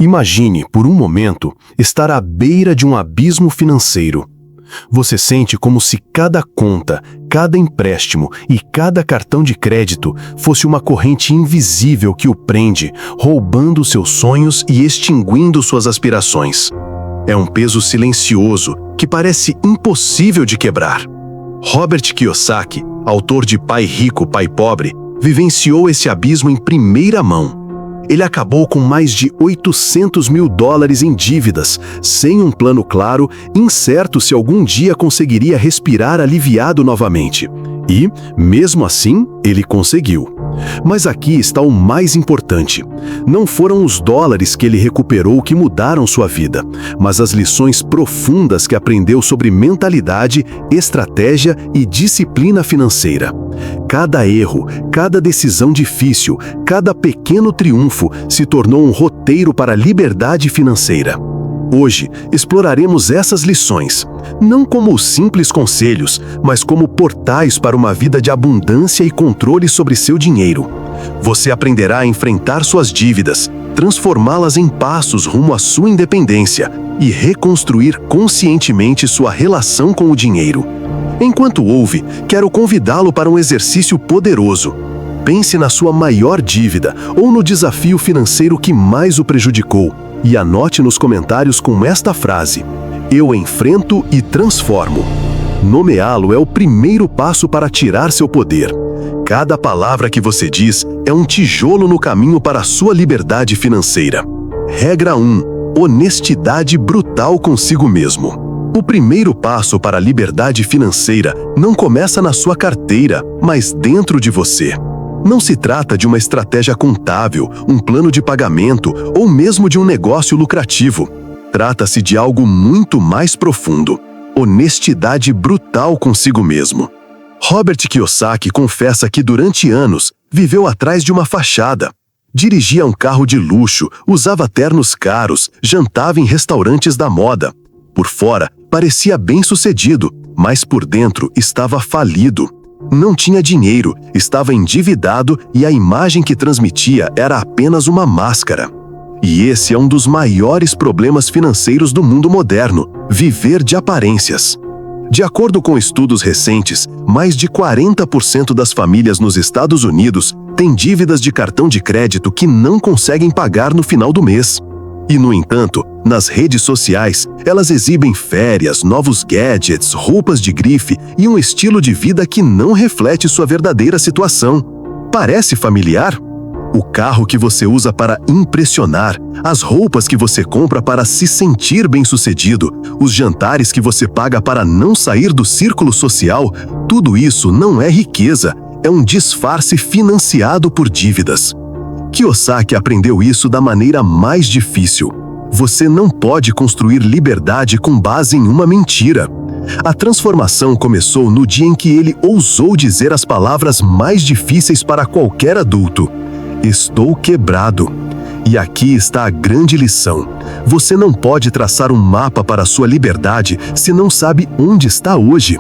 Imagine, por um momento, estar à beira de um abismo financeiro. Você sente como se cada conta, cada empréstimo e cada cartão de crédito fosse uma corrente invisível que o prende, roubando seus sonhos e extinguindo suas aspirações. É um peso silencioso que parece impossível de quebrar. Robert Kiyosaki, autor de Pai Rico, Pai Pobre, vivenciou esse abismo em primeira mão. Ele acabou com mais de $800 mil em dívidas, sem um plano claro, incerto se algum dia conseguiria respirar aliviado novamente. E, mesmo assim, ele conseguiu. Mas aqui está o mais importante. Não foram os dólares que ele recuperou que mudaram sua vida, mas as lições profundas que aprendeu sobre mentalidade, estratégia e disciplina financeira. Cada erro, cada decisão difícil, cada pequeno triunfo se tornou um roteiro para a liberdade financeira. Hoje, exploraremos essas lições, não como simples conselhos, mas como portais para uma vida de abundância e controle sobre seu dinheiro. Você aprenderá a enfrentar suas dívidas, transformá-las em passos rumo à sua independência e reconstruir conscientemente sua relação com o dinheiro. Enquanto ouve, quero convidá-lo para um exercício poderoso. Pense na sua maior dívida ou no desafio financeiro que mais o prejudicou. E anote nos comentários com esta frase: eu enfrento e transformo. Nomeá-lo é o primeiro passo para tirar seu poder. Cada palavra que você diz é um tijolo no caminho para a sua liberdade financeira. Regra 1. Honestidade brutal consigo mesmo. O primeiro passo para a liberdade financeira não começa na sua carteira, mas dentro de você. Não se trata de uma estratégia contábil, um plano de pagamento ou mesmo de um negócio lucrativo. Trata-se de algo muito mais profundo: honestidade brutal consigo mesmo. Robert Kiyosaki confessa que durante anos viveu atrás de uma fachada. Dirigia um carro de luxo, usava ternos caros, jantava em restaurantes da moda. Por fora, parecia bem-sucedido, mas por dentro estava falido. Não tinha dinheiro, estava endividado e a imagem que transmitia era apenas uma máscara. E esse é um dos maiores problemas financeiros do mundo moderno: viver de aparências. De acordo com estudos recentes, mais de 40% das famílias nos Estados Unidos têm dívidas de cartão de crédito que não conseguem pagar no final do mês. E, no entanto, nas redes sociais, elas exibem férias, novos gadgets, roupas de grife e um estilo de vida que não reflete sua verdadeira situação. Parece familiar? O carro que você usa para impressionar, as roupas que você compra para se sentir bem-sucedido, os jantares que você paga para não sair do círculo social, tudo isso não é riqueza, é um disfarce financiado por dívidas. Kiyosaki aprendeu isso da maneira mais difícil. Você não pode construir liberdade com base em uma mentira. A transformação começou no dia em que ele ousou dizer as palavras mais difíceis para qualquer adulto: estou quebrado. E aqui está a grande lição: você não pode traçar um mapa para a sua liberdade se não sabe onde está hoje.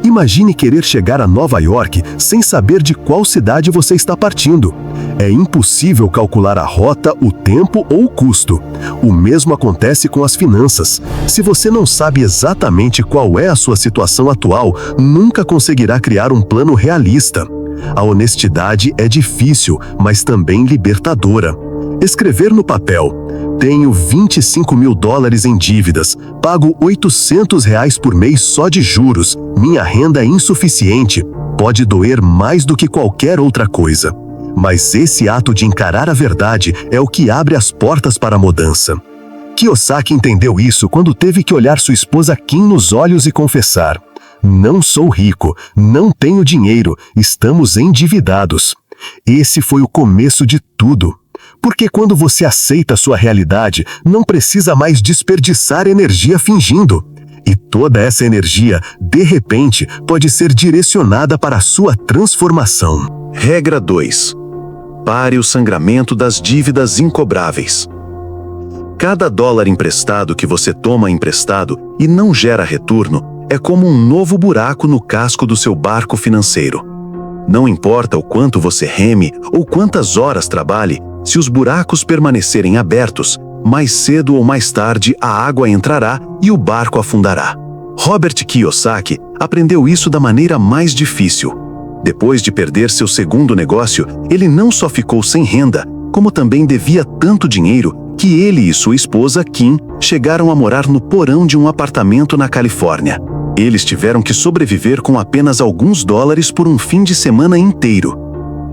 Imagine querer chegar a Nova York sem saber de qual cidade você está partindo. É impossível calcular a rota, o tempo ou o custo. O mesmo acontece com as finanças. Se você não sabe exatamente qual é a sua situação atual, nunca conseguirá criar um plano realista. A honestidade é difícil, mas também libertadora. Escrever no papel: tenho $25 mil em dívidas, pago R$800 por mês só de juros, minha renda é insuficiente, pode doer mais do que qualquer outra coisa. Mas esse ato de encarar a verdade é o que abre as portas para a mudança. Kiyosaki entendeu isso quando teve que olhar sua esposa Kim nos olhos e confessar: não sou rico, não tenho dinheiro, estamos endividados. Esse foi o começo de tudo. Porque quando você aceita sua realidade, não precisa mais desperdiçar energia fingindo. E toda essa energia, de repente, pode ser direcionada para a sua transformação. Regra 2. Pare o sangramento das dívidas incobráveis. Cada dólar emprestado que você toma emprestado e não gera retorno é como um novo buraco no casco do seu barco financeiro. Não importa o quanto você reme ou quantas horas trabalhe, se os buracos permanecerem abertos, Mais cedo ou mais tarde a água entrará e o barco afundará. Robert Kiyosaki aprendeu isso da maneira mais difícil. Depois de perder seu segundo negócio, ele não só ficou sem renda, como também devia tanto dinheiro que ele e sua esposa, Kim, chegaram a morar no porão de um apartamento na Califórnia. Eles tiveram que sobreviver com apenas alguns dólares por um fim de semana inteiro.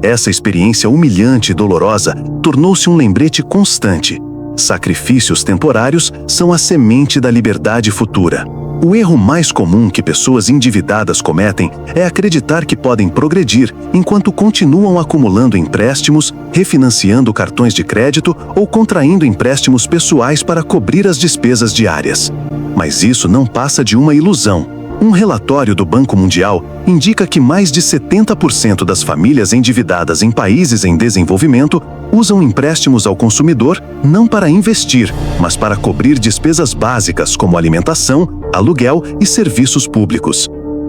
Essa experiência humilhante e dolorosa tornou-se um lembrete constante. Sacrifícios temporários são a semente da liberdade futura. O erro mais comum que pessoas endividadas cometem é acreditar que podem progredir enquanto continuam acumulando empréstimos, refinanciando cartões de crédito ou contraindo empréstimos pessoais para cobrir as despesas diárias. Mas isso não passa de uma ilusão. Um relatório do Banco Mundial indica que mais de 70% das famílias endividadas em países em desenvolvimento usam empréstimos ao consumidor não para investir, mas para cobrir despesas básicas como alimentação, aluguel e serviços públicos.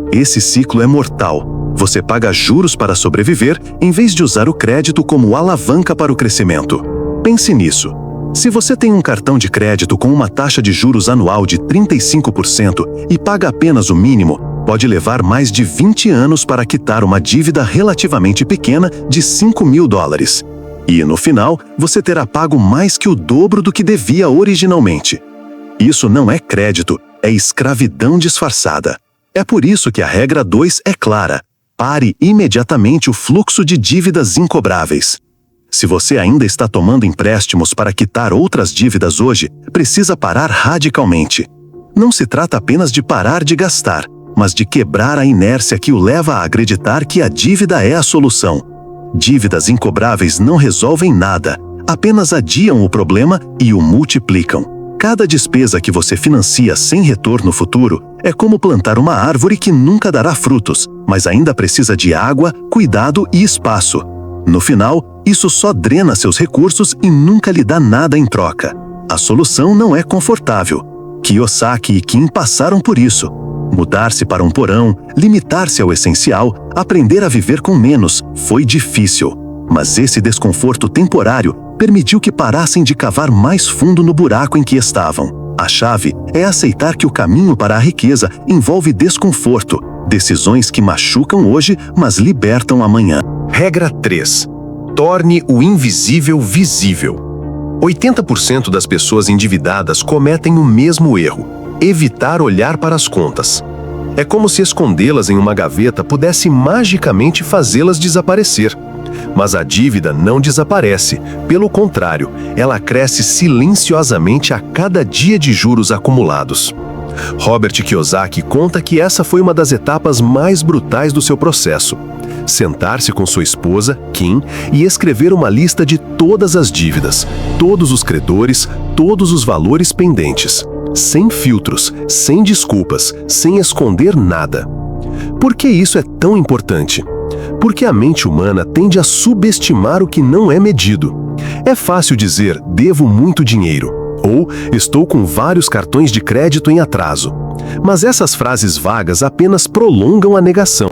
Esse ciclo é mortal. Você paga juros para sobreviver em vez de usar o crédito como alavanca para o crescimento. Pense nisso. Se você tem um cartão de crédito com uma taxa de juros anual de 35% e paga apenas o mínimo, pode levar mais de 20 anos para quitar uma dívida relativamente pequena de $5.000. E, no final, você terá pago mais que o dobro do que devia originalmente. Isso não é crédito, é escravidão disfarçada. É por isso que a regra 2 é clara. Pare imediatamente o fluxo de dívidas incobráveis. Se você ainda está tomando empréstimos para quitar outras dívidas hoje, precisa parar radicalmente. Não se trata apenas de parar de gastar, mas de quebrar a inércia que o leva a acreditar que a dívida é a solução. Dívidas incobráveis não resolvem nada, apenas adiam o problema e o multiplicam. Cada despesa que você financia sem retorno futuro é como plantar uma árvore que nunca dará frutos, mas ainda precisa de água, cuidado e espaço. No final, isso só drena seus recursos e nunca lhe dá nada em troca. A solução não é confortável. Kiyosaki e Kim passaram por isso. Mudar-se para um porão, limitar-se ao essencial, aprender a viver com menos, foi difícil. Mas esse desconforto temporário permitiu que parassem de cavar mais fundo no buraco em que estavam. A chave é aceitar que o caminho para a riqueza envolve desconforto, decisões que machucam hoje, mas libertam amanhã. Regra 3. Torne o invisível visível. 80% das pessoas endividadas cometem o mesmo erro: evitar olhar para as contas. É como se escondê-las em uma gaveta pudesse magicamente fazê-las desaparecer. Mas a dívida não desaparece. Pelo contrário, ela cresce silenciosamente a cada dia de juros acumulados. Robert Kiyosaki conta que essa foi uma das etapas mais brutais do seu processo. Sentar-se com sua esposa, Kim, e escrever uma lista de todas as dívidas, todos os credores, todos os valores pendentes. Sem filtros, sem desculpas, sem esconder nada. Por que isso é tão importante? Porque a mente humana tende a subestimar o que não é medido. É fácil dizer, devo muito dinheiro, ou estou com vários cartões de crédito em atraso. Mas essas frases vagas apenas prolongam a negação.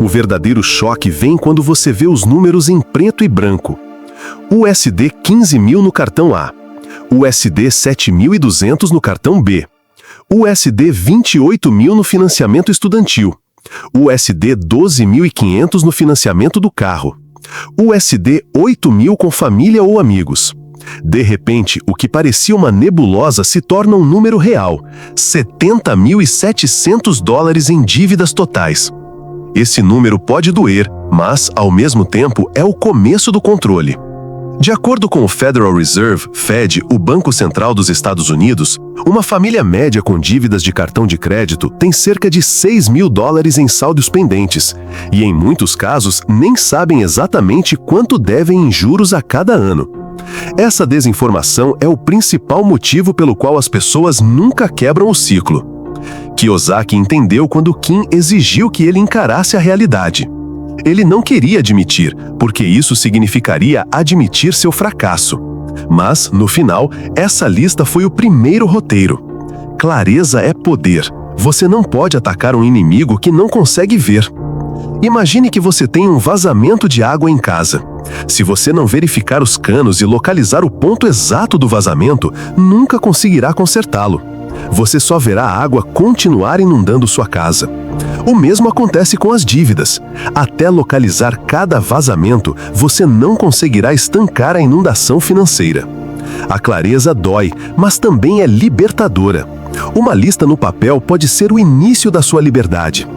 O verdadeiro choque vem quando você vê os números em preto e branco. USD 15.000 no cartão A, USD 7.200 no cartão B, USD 28.000 no financiamento estudantil, USD 12.500 no financiamento do carro, USD 8.000 com família ou amigos. De repente, o que parecia uma nebulosa se torna um número real: $70.700 em dívidas totais. Esse número pode doer, mas, ao mesmo tempo, é o começo do controle. De acordo com o Federal Reserve, Fed, o Banco Central dos Estados Unidos, uma família média com dívidas de cartão de crédito tem cerca de $6.000 em saldos pendentes, e em muitos casos nem sabem exatamente quanto devem em juros a cada ano. Essa desinformação é o principal motivo pelo qual as pessoas nunca quebram o ciclo. Kiyosaki entendeu quando Kim exigiu que ele encarasse a realidade. Ele não queria admitir, porque isso significaria admitir seu fracasso. Mas, no final, essa lista foi o primeiro roteiro. Clareza é poder. Você não pode atacar um inimigo que não consegue ver. Imagine que você tem um vazamento de água em casa. Se você não verificar os canos e localizar o ponto exato do vazamento, nunca conseguirá consertá-lo. Você só verá a água continuar inundando sua casa. O mesmo acontece com as dívidas. Até localizar cada vazamento, você não conseguirá estancar a inundação financeira. A clareza dói, mas também é libertadora. Uma lista no papel pode ser o início da sua liberdade.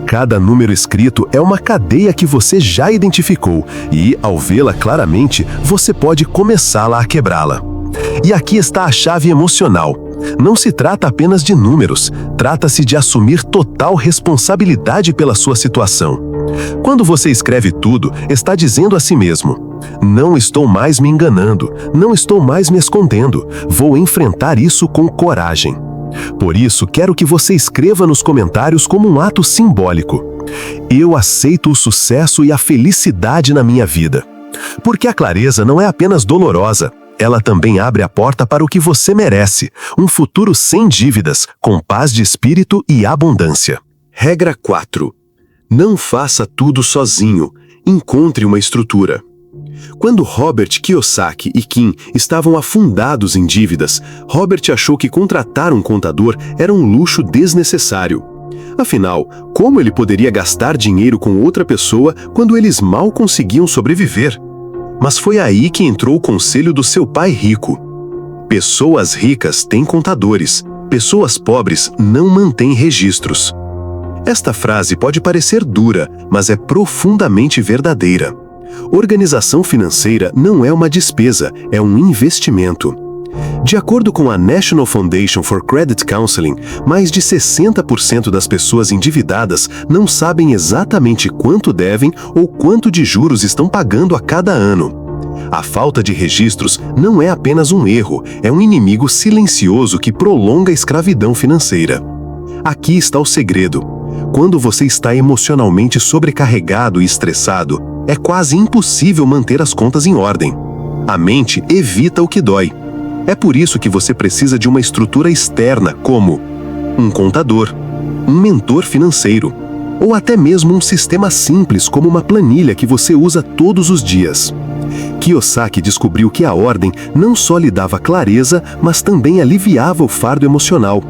Cada número escrito é uma cadeia que você já identificou e, ao vê-la claramente, você pode começá-la a quebrá-la. E aqui está a chave emocional. Não se trata apenas de números, trata-se de assumir total responsabilidade pela sua situação. Quando você escreve tudo, está dizendo a si mesmo: não estou mais me enganando, não estou mais me escondendo, vou enfrentar isso com coragem. Por isso, quero que você escreva nos comentários como um ato simbólico: eu aceito o sucesso e a felicidade na minha vida. Porque a clareza não é apenas dolorosa, ela também abre a porta para o que você merece, um futuro sem dívidas, com paz de espírito e abundância. Regra 4. Não faça tudo sozinho, encontre uma estrutura. Quando Robert Kiyosaki e Kim estavam afundados em dívidas, Robert achou que contratar um contador era um luxo desnecessário. Afinal, como ele poderia gastar dinheiro com outra pessoa quando eles mal conseguiam sobreviver? Mas foi aí que entrou o conselho do seu pai rico. Pessoas ricas têm contadores, pessoas pobres não mantêm registros. Esta frase pode parecer dura, mas é profundamente verdadeira. Organização financeira não é uma despesa, é um investimento. De acordo com a National Foundation for Credit Counseling, mais de 60% das pessoas endividadas não sabem exatamente quanto devem ou quanto de juros estão pagando a cada ano. A falta de registros não é apenas um erro, é um inimigo silencioso que prolonga a escravidão financeira. Aqui está o segredo. Quando você está emocionalmente sobrecarregado e estressado, é quase impossível manter as contas em ordem. A mente evita o que dói. É por isso que você precisa de uma estrutura externa, como um contador, um mentor financeiro, ou até mesmo um sistema simples como uma planilha que você usa todos os dias. Kiyosaki descobriu que a ordem não só lhe dava clareza, mas também aliviava o fardo emocional.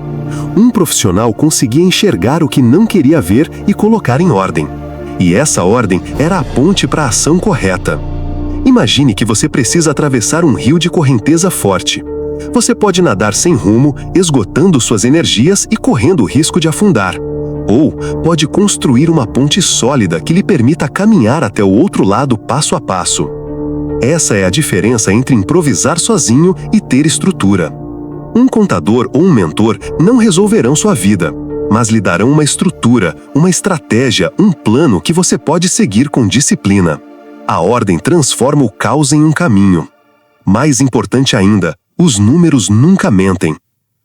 Um profissional conseguia enxergar o que não queria ver e colocar em ordem. E essa ordem era a ponte para a ação correta. Imagine que você precisa atravessar um rio de correnteza forte. Você pode nadar sem rumo, esgotando suas energias e correndo o risco de afundar. Ou pode construir uma ponte sólida que lhe permita caminhar até o outro lado passo a passo. Essa é a diferença entre improvisar sozinho e ter estrutura. Um contador ou um mentor não resolverão sua vida, mas lhe darão uma estrutura, uma estratégia, um plano que você pode seguir com disciplina. A ordem transforma o caos em um caminho. Mais importante ainda, os números nunca mentem.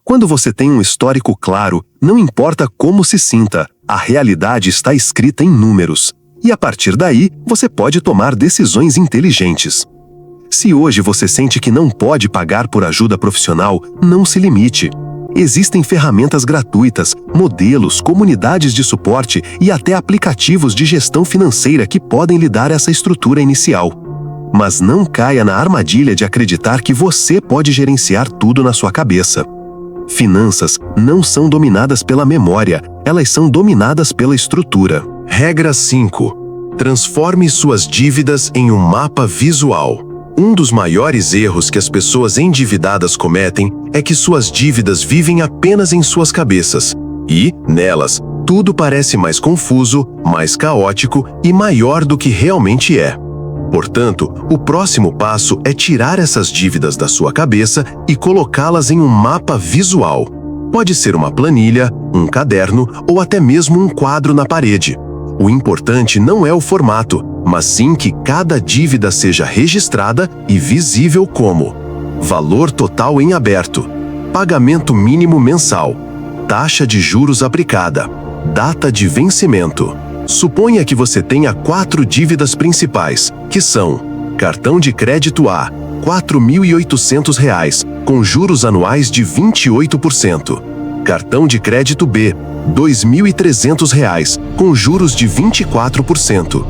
Quando você tem um histórico claro, não importa como se sinta, a realidade está escrita em números. E a partir daí, você pode tomar decisões inteligentes. Se hoje você sente que não pode pagar por ajuda profissional, não se limite. Existem ferramentas gratuitas, modelos, comunidades de suporte e até aplicativos de gestão financeira que podem lhe dar essa estrutura inicial. Mas não caia na armadilha de acreditar que você pode gerenciar tudo na sua cabeça. Finanças não são dominadas pela memória, elas são dominadas pela estrutura. Regra 5. Transforme suas dívidas em um mapa visual. Um dos maiores erros que as pessoas endividadas cometem é que suas dívidas vivem apenas em suas cabeças. E, nelas, tudo parece mais confuso, mais caótico e maior do que realmente é. Portanto, o próximo passo é tirar essas dívidas da sua cabeça e colocá-las em um mapa visual. Pode ser uma planilha, um caderno ou até mesmo um quadro na parede. O importante não é o formato, mas sim que cada dívida seja registrada e visível como valor total em aberto, pagamento mínimo mensal, taxa de juros aplicada, data de vencimento. Suponha que você tenha 4 dívidas principais, que são cartão de crédito A, R$ 4.800, com juros anuais de 28%. Cartão de crédito B, R$ 2.300, com juros de 24%.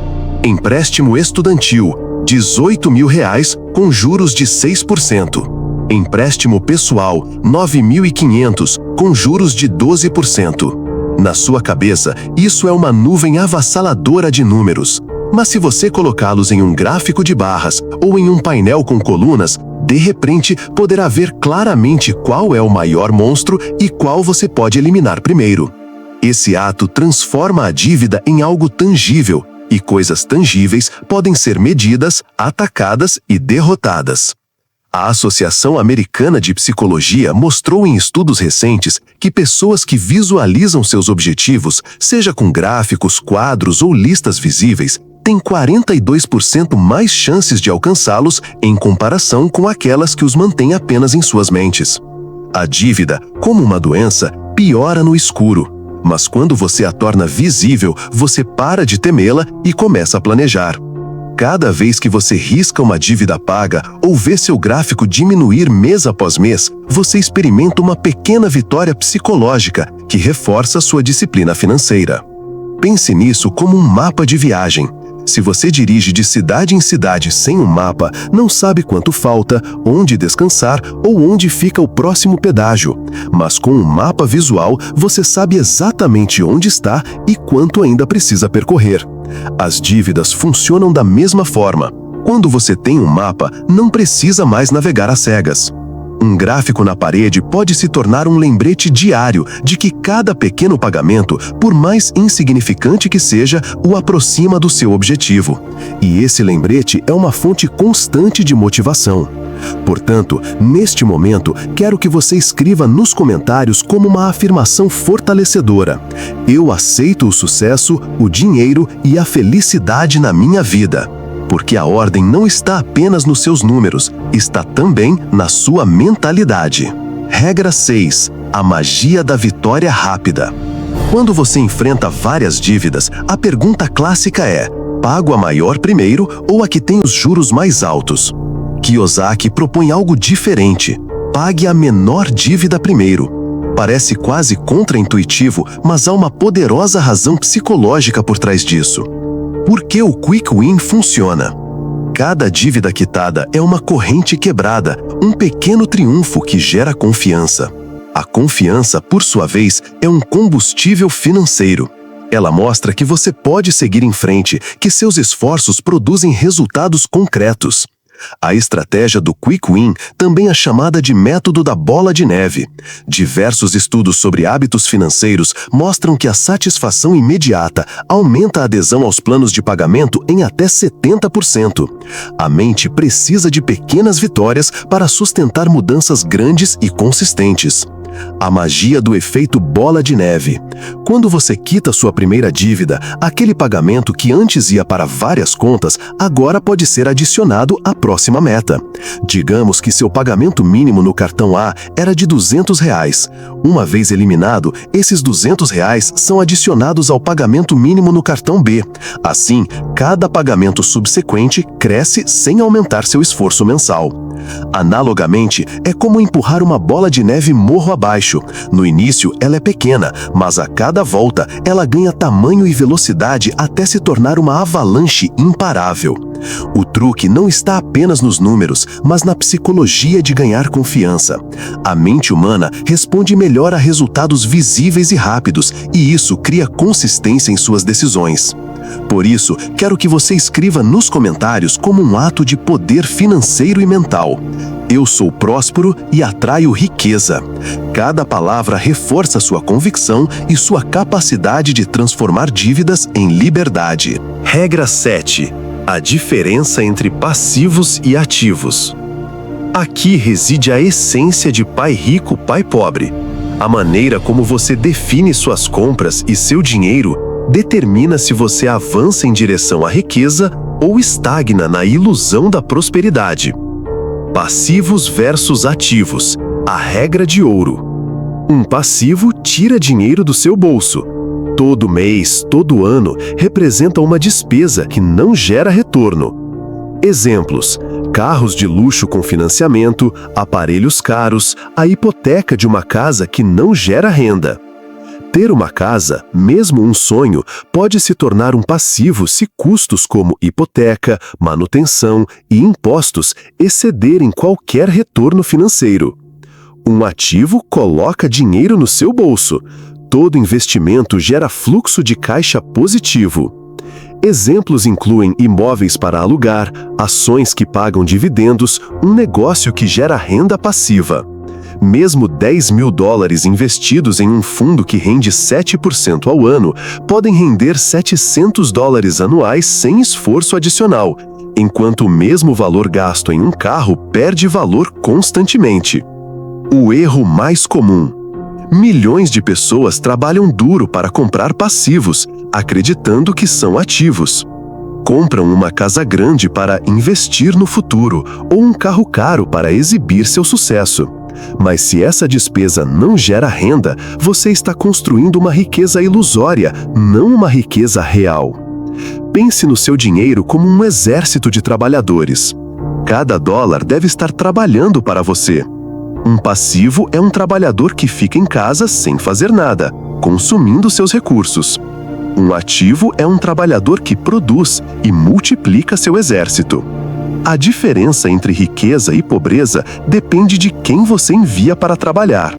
Empréstimo estudantil, R$ 18.000, com juros de 6%. Empréstimo pessoal, R$ 9.500, com juros de 12%. Na sua cabeça, isso é uma nuvem avassaladora de números. Mas se você colocá-los em um gráfico de barras ou em um painel com colunas, de repente poderá ver claramente qual é o maior monstro e qual você pode eliminar primeiro. Esse ato transforma a dívida em algo tangível, e coisas tangíveis podem ser medidas, atacadas e derrotadas. A Associação Americana de Psicologia mostrou em estudos recentes que pessoas que visualizam seus objetivos, seja com gráficos, quadros ou listas visíveis, têm 42% mais chances de alcançá-los em comparação com aquelas que os mantêm apenas em suas mentes. A dívida, como uma doença, piora no escuro, mas quando você a torna visível, você para de temê-la e começa a planejar. Cada vez que você risca uma dívida paga ou vê seu gráfico diminuir mês após mês, você experimenta uma pequena vitória psicológica que reforça sua disciplina financeira. Pense nisso como um mapa de viagem. Se você dirige de cidade em cidade sem um mapa, não sabe quanto falta, onde descansar ou onde fica o próximo pedágio. Mas com um mapa visual, você sabe exatamente onde está e quanto ainda precisa percorrer. As dívidas funcionam da mesma forma. Quando você tem um mapa, não precisa mais navegar às cegas. Um gráfico na parede pode se tornar um lembrete diário de que cada pequeno pagamento, por mais insignificante que seja, o aproxima do seu objetivo. E esse lembrete é uma fonte constante de motivação. Portanto, neste momento, quero que você escreva nos comentários como uma afirmação fortalecedora: eu aceito o sucesso, o dinheiro e a felicidade na minha vida. Porque a ordem não está apenas nos seus números, está também na sua mentalidade. Regra 6. A magia da vitória rápida. Quando você enfrenta várias dívidas, a pergunta clássica é: pago a maior primeiro ou a que tem os juros mais altos? Kiyosaki propõe algo diferente: pague a menor dívida primeiro. Parece quase contraintuitivo, mas há uma poderosa razão psicológica por trás disso. Por que o Quick Win funciona? Cada dívida quitada é uma corrente quebrada, um pequeno triunfo que gera confiança. A confiança, por sua vez, é um combustível financeiro. Ela mostra que você pode seguir em frente, que seus esforços produzem resultados concretos. A estratégia do Quick Win também é chamada de método da bola de neve. Diversos estudos sobre hábitos financeiros mostram que a satisfação imediata aumenta a adesão aos planos de pagamento em até 70%. A mente precisa de pequenas vitórias para sustentar mudanças grandes e consistentes. A magia do efeito bola de neve. Quando você quita sua primeira dívida, aquele pagamento que antes ia para várias contas, agora pode ser adicionado à próxima meta. Digamos que seu pagamento mínimo no cartão A era de R$200. Uma vez eliminado, esses R$200 são adicionados ao pagamento mínimo no cartão B. Assim, cada pagamento subsequente cresce sem aumentar seu esforço mensal. Analogamente, é como empurrar uma bola de neve morro abaixo. No início, ela é pequena, mas a cada volta, ela ganha tamanho e velocidade até se tornar uma avalanche imparável. O truque não está apenas nos números, mas na psicologia de ganhar confiança. A mente humana responde melhor a resultados visíveis e rápidos, e isso cria consistência em suas decisões. Por isso, quero que você escreva nos comentários como um ato de poder financeiro e mental: eu sou próspero e atraio riqueza. Cada palavra reforça sua convicção e sua capacidade de transformar dívidas em liberdade. Regra 7. A diferença entre passivos e ativos. Aqui reside a essência de pai rico, pai pobre. A maneira como você define suas compras e seu dinheiro determina se você avança em direção à riqueza ou estagna na ilusão da prosperidade. Passivos versus ativos. A regra de ouro. Um passivo tira dinheiro do seu bolso. Todo mês, todo ano, representa uma despesa que não gera retorno. Exemplos: Carros de luxo com financiamento, aparelhos caros, a hipoteca de uma casa que não gera renda. Ter uma casa, mesmo um sonho, pode se tornar um passivo se custos como hipoteca, manutenção e impostos excederem qualquer retorno financeiro. Um ativo coloca dinheiro no seu bolso. Todo investimento gera fluxo de caixa positivo. Exemplos incluem imóveis para alugar, ações que pagam dividendos, um negócio que gera renda passiva. Mesmo $10.000 investidos em um fundo que rende 7% ao ano, podem render $700 anuais sem esforço adicional, enquanto o mesmo valor gasto em um carro perde valor constantemente. O erro mais comum: milhões de pessoas trabalham duro para comprar passivos, acreditando que são ativos. Compram uma casa grande para investir no futuro ou um carro caro para exibir seu sucesso. Mas se essa despesa não gera renda, você está construindo uma riqueza ilusória, não uma riqueza real. Pense no seu dinheiro como um exército de trabalhadores. Cada dólar deve estar trabalhando para você. Um passivo é um trabalhador que fica em casa sem fazer nada, consumindo seus recursos. Um ativo é um trabalhador que produz e multiplica seu exército. A diferença entre riqueza e pobreza depende de quem você envia para trabalhar.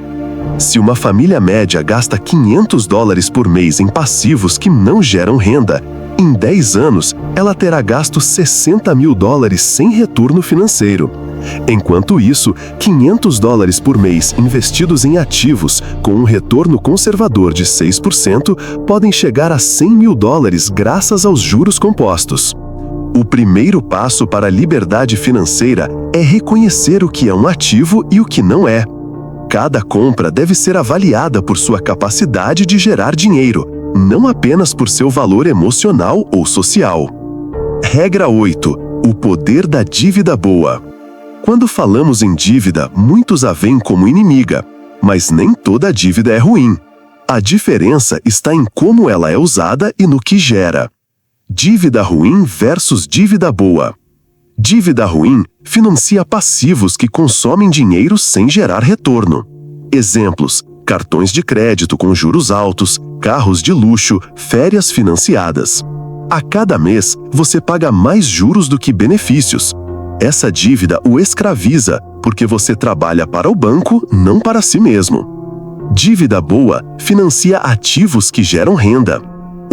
Se uma família média gasta $500 por mês em passivos que não geram renda, em 10 anos ela terá gasto $60.000 sem retorno financeiro. Enquanto isso, $500 por mês investidos em ativos com um retorno conservador de 6% podem chegar a $100.000 graças aos juros compostos. O primeiro passo para a liberdade financeira é reconhecer o que é um ativo e o que não é. Cada compra deve ser avaliada por sua capacidade de gerar dinheiro, não apenas por seu valor emocional ou social. Regra 8. O poder da dívida boa. Quando falamos em dívida, muitos a veem como inimiga, mas nem toda dívida é ruim. A diferença está em como ela é usada e no que gera. Dívida ruim versus dívida boa. Dívida ruim financia passivos que consomem dinheiro sem gerar retorno. Exemplos: cartões de crédito com juros altos, carros de luxo, férias financiadas. A cada mês, você paga mais juros do que benefícios. Essa dívida o escraviza, porque você trabalha para o banco, não para si mesmo. Dívida boa financia ativos que geram renda.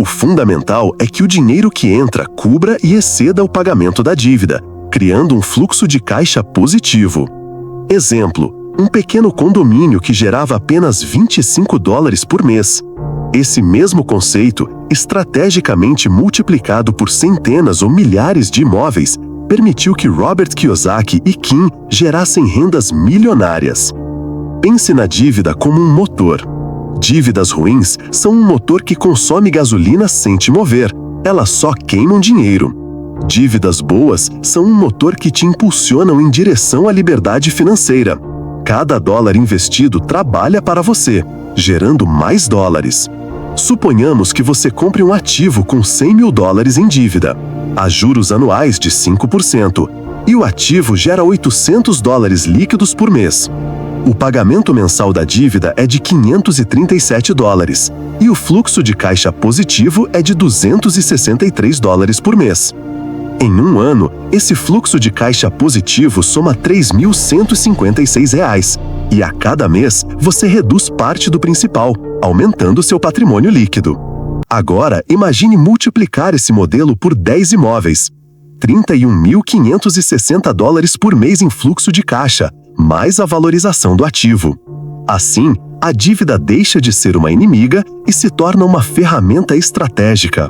O fundamental é que o dinheiro que entra cubra e exceda o pagamento da dívida, criando um fluxo de caixa positivo. Exemplo: um pequeno condomínio que gerava apenas $25 por mês. Esse mesmo conceito, estrategicamente multiplicado por centenas ou milhares de imóveis, permitiu que Robert Kiyosaki e Kim gerassem rendas milionárias. Pense na dívida como um motor. Dívidas ruins são um motor que consome gasolina sem te mover. Elas só queimam dinheiro. Dívidas boas são um motor que te impulsionam em direção à liberdade financeira. Cada dólar investido trabalha para você, gerando mais dólares. Suponhamos que você compre um ativo com $100.000 em dívida, a juros anuais de 5%, e o ativo gera $800 líquidos por mês. O pagamento mensal da dívida é de $537, e o fluxo de caixa positivo é de $263 por mês. Em um ano, esse fluxo de caixa positivo soma R$3.156, e a cada mês você reduz parte do principal, aumentando seu patrimônio líquido. Agora, imagine multiplicar esse modelo por 10 imóveis. $31.560 por mês em fluxo de caixa, mais a valorização do ativo. Assim, a dívida deixa de ser uma inimiga e se torna uma ferramenta estratégica.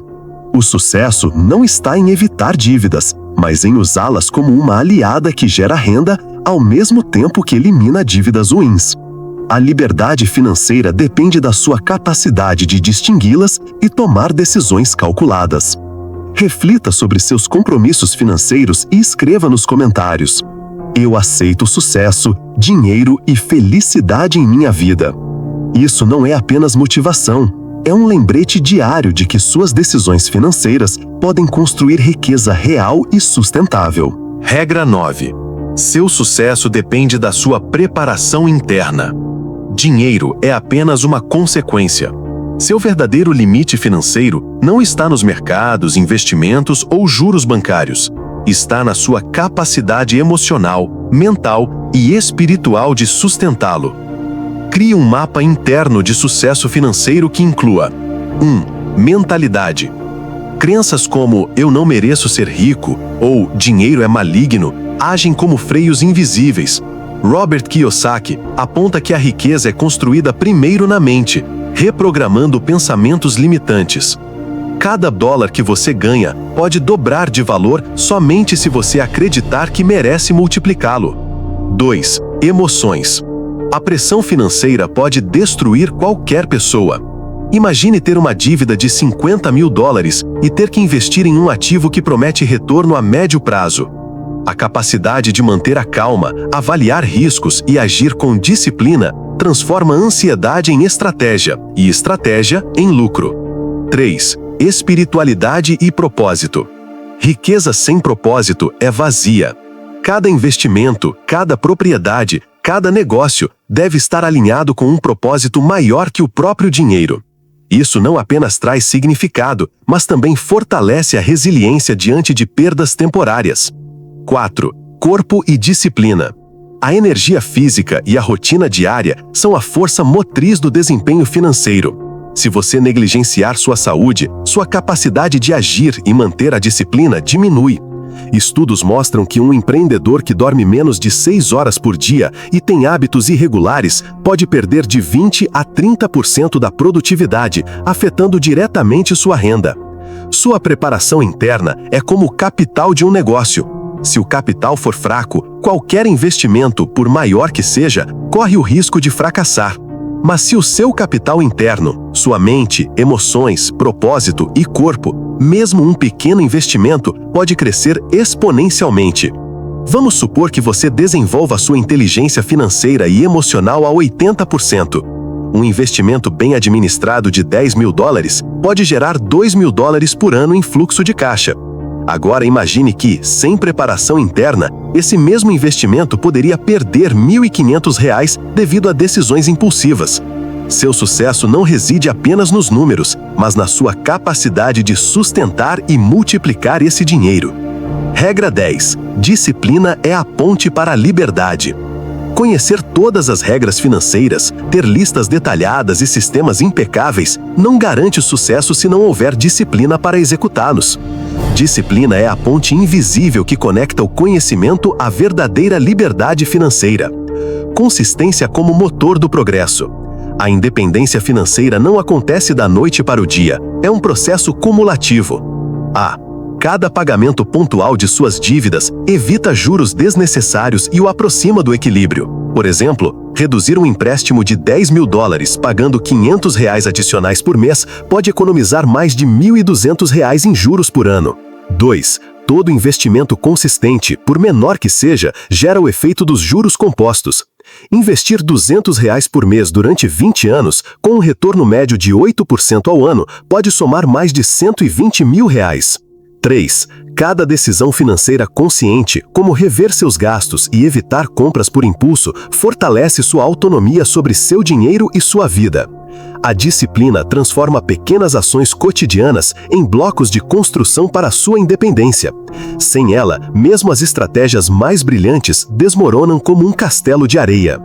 O sucesso não está em evitar dívidas, mas em usá-las como uma aliada que gera renda ao mesmo tempo que elimina dívidas ruins. A liberdade financeira depende da sua capacidade de distingui-las e tomar decisões calculadas. Reflita sobre seus compromissos financeiros e escreva nos comentários: eu aceito sucesso, dinheiro e felicidade em minha vida. Isso não é apenas motivação, é um lembrete diário de que suas decisões financeiras podem construir riqueza real e sustentável. Regra 9. Seu sucesso depende da sua preparação interna. Dinheiro é apenas uma consequência. Seu verdadeiro limite financeiro não está nos mercados, investimentos ou juros bancários. Está na sua capacidade emocional, mental e espiritual de sustentá-lo. Crie um mapa interno de sucesso financeiro que inclua 1. Mentalidade. Crenças como "eu não mereço ser rico" ou "dinheiro é maligno" agem como freios invisíveis. Robert Kiyosaki aponta que a riqueza é construída primeiro na mente, reprogramando pensamentos limitantes. Cada dólar que você ganha pode dobrar de valor somente se você acreditar que merece multiplicá-lo. 2. Emoções. A pressão financeira pode destruir qualquer pessoa. Imagine ter uma dívida de $50 mil e ter que investir em um ativo que promete retorno a médio prazo. A capacidade de manter a calma, avaliar riscos e agir com disciplina transforma a ansiedade em estratégia e estratégia em lucro. 3. Espiritualidade e propósito. Riqueza sem propósito é vazia. Cada investimento, cada propriedade, cada negócio deve estar alinhado com um propósito maior que o próprio dinheiro. Isso não apenas traz significado, mas também fortalece a resiliência diante de perdas temporárias. 4. Corpo e disciplina. A energia física e a rotina diária são a força motriz do desempenho financeiro. Se você negligenciar sua saúde, sua capacidade de agir e manter a disciplina diminui. Estudos mostram que um empreendedor que dorme menos de 6 horas por dia e tem hábitos irregulares pode perder de 20% a 30% da produtividade, afetando diretamente sua renda. Sua preparação interna é como o capital de um negócio. Se o capital for fraco, qualquer investimento, por maior que seja, corre o risco de fracassar. Mas se o seu capital interno, sua mente, emoções, propósito e corpo, mesmo um pequeno investimento, pode crescer exponencialmente. Vamos supor que você desenvolva sua inteligência financeira e emocional a 80%. Um investimento bem administrado de $10 mil pode gerar $2 mil por ano em fluxo de caixa. Agora imagine que, sem preparação interna, esse mesmo investimento poderia perder R$ 1.500 devido a decisões impulsivas. Seu sucesso não reside apenas nos números, mas na sua capacidade de sustentar e multiplicar esse dinheiro. Regra 10. Disciplina é a ponte para a liberdade. Conhecer todas as regras financeiras, ter listas detalhadas e sistemas impecáveis não garante sucesso se não houver disciplina para executá-los. Disciplina é a ponte invisível que conecta o conhecimento à verdadeira liberdade financeira. Consistência como motor do progresso. A independência financeira não acontece da noite para o dia, é um processo cumulativo. Cada pagamento pontual de suas dívidas evita juros desnecessários e o aproxima do equilíbrio. Por exemplo, reduzir um empréstimo de $10 mil pagando R$ 500 adicionais por mês pode economizar mais de R$ 1.200 em juros por ano. 2. Todo investimento consistente, por menor que seja, gera o efeito dos juros compostos. Investir R$ 200 por mês durante 20 anos, com um retorno médio de 8% ao ano, pode somar mais de R$ 120 mil. 3. Cada decisão financeira consciente, como rever seus gastos e evitar compras por impulso, fortalece sua autonomia sobre seu dinheiro e sua vida. A disciplina transforma pequenas ações cotidianas em blocos de construção para sua independência. Sem ela, mesmo as estratégias mais brilhantes desmoronam como um castelo de areia.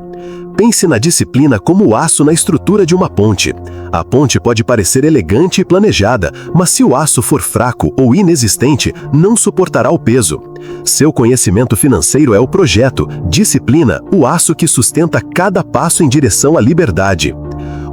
Pense na disciplina como o aço na estrutura de uma ponte. A ponte pode parecer elegante e planejada, mas se o aço for fraco ou inexistente, não suportará o peso. Seu conhecimento financeiro é o projeto, disciplina, o aço que sustenta cada passo em direção à liberdade.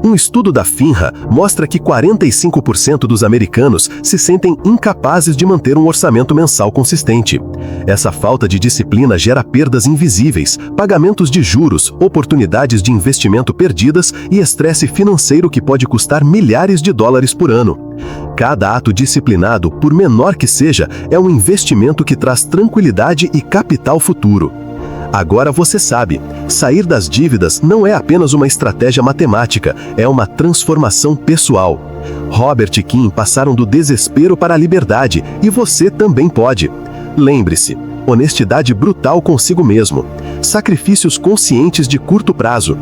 Um estudo da FINRA mostra que 45% dos americanos se sentem incapazes de manter um orçamento mensal consistente. Essa falta de disciplina gera perdas invisíveis, pagamentos de juros, oportunidades de investimento perdidas e estresse financeiro que pode custar milhares de dólares por ano. Cada ato disciplinado, por menor que seja, é um investimento que traz tranquilidade e capital futuro. Agora você sabe, sair das dívidas não é apenas uma estratégia matemática, é uma transformação pessoal. Robert e Kim passaram do desespero para a liberdade e você também pode. Lembre-se, honestidade brutal consigo mesmo, sacrifícios conscientes de curto prazo,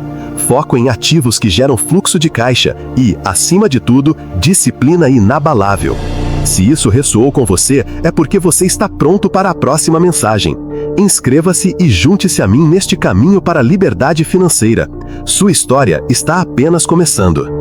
foco em ativos que geram fluxo de caixa e, acima de tudo, disciplina inabalável. Se isso ressoou com você, é porque você está pronto para a próxima mensagem. Inscreva-se e junte-se a mim neste caminho para a liberdade financeira. Sua história está apenas começando.